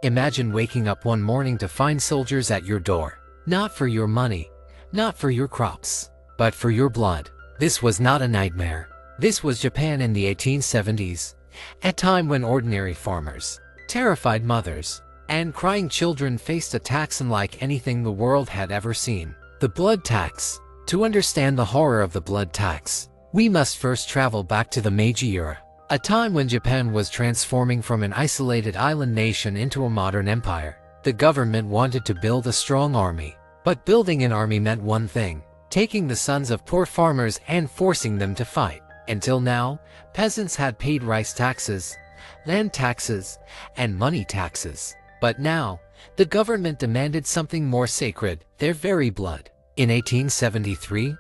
Imagine waking up one morning to find soldiers at your door. Not for your money, not for your crops, but for your blood. This was not a nightmare. This was Japan in the 1870s, a time when ordinary farmers, terrified mothers, and crying children faced a tax unlike anything the world had ever seen. The blood tax. To understand the horror of the blood tax, we must first travel back to the Meiji era, a time when Japan was transforming from an isolated island nation into a modern empire. The government wanted to build a strong army, but building an army meant one thing: taking the sons of poor farmers and forcing them to fight. Until now, peasants had paid rice taxes, land taxes, and money taxes. But now, the government demanded something more sacred: their very blood. In 1873,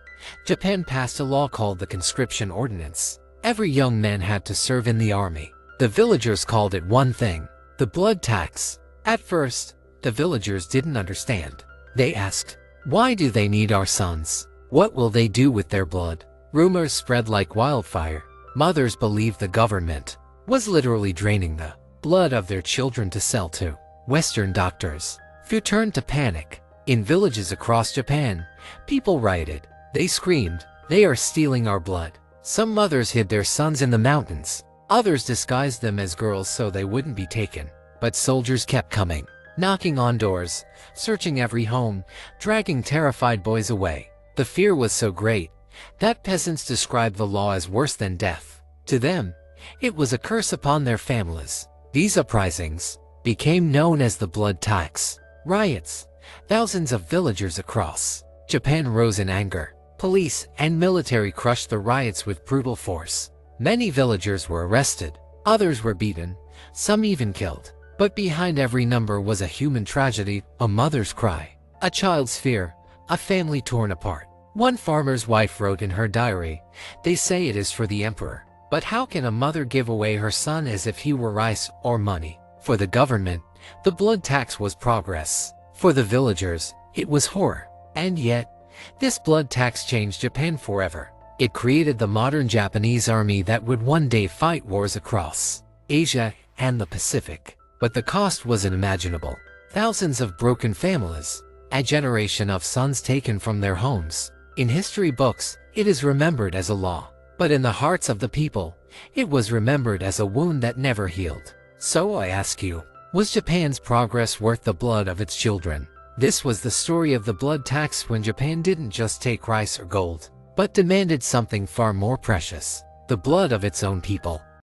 Japan passed a law called the Conscription Ordinance. Every young man had to serve in the army. The villagers called it one thing: the blood tax. At first, the villagers didn't understand. They asked, "Why do they need our sons? What will they do with their blood?" Rumors spread like wildfire. Mothers believed the government was literally draining the blood of their children to sell to Western doctors. Few turned to panic. In villages across Japan, people rioted. They screamed, "They are stealing our blood." Some mothers hid their sons in the mountains. Others disguised them as girls so they wouldn't be taken. But soldiers kept coming, knocking on doors, searching every home, dragging terrified boys away. The fear was so great that peasants described the law as worse than death. To them, it was a curse upon their families. These uprisings became known as the blood tax. Riots. Thousands of villagers across Japan rose in anger. Police and military crushed the riots with brutal force. Many villagers were arrested. Others were beaten. Some even killed. But behind every number was a human tragedy: a mother's cry, a child's fear, a family torn apart. One farmer's wife wrote in her diary, "They say it is for the emperor. But how can a mother give away her son as if he were rice or money?" For the government, the blood tax was progress. For the villagers, it was horror. And yet, this blood tax changed Japan forever. It created the modern Japanese army that would one day fight wars across Asia and the Pacific. But the cost was unimaginable. Thousands of broken families, a generation of sons taken from their homes. In history books, it is remembered as a law. But in the hearts of the people, it was remembered as a wound that never healed. So I ask you, was Japan's progress worth the blood of its children? This was the story of the blood tax, when Japan didn't just take rice or gold, but demanded something far more precious: the blood of its own people.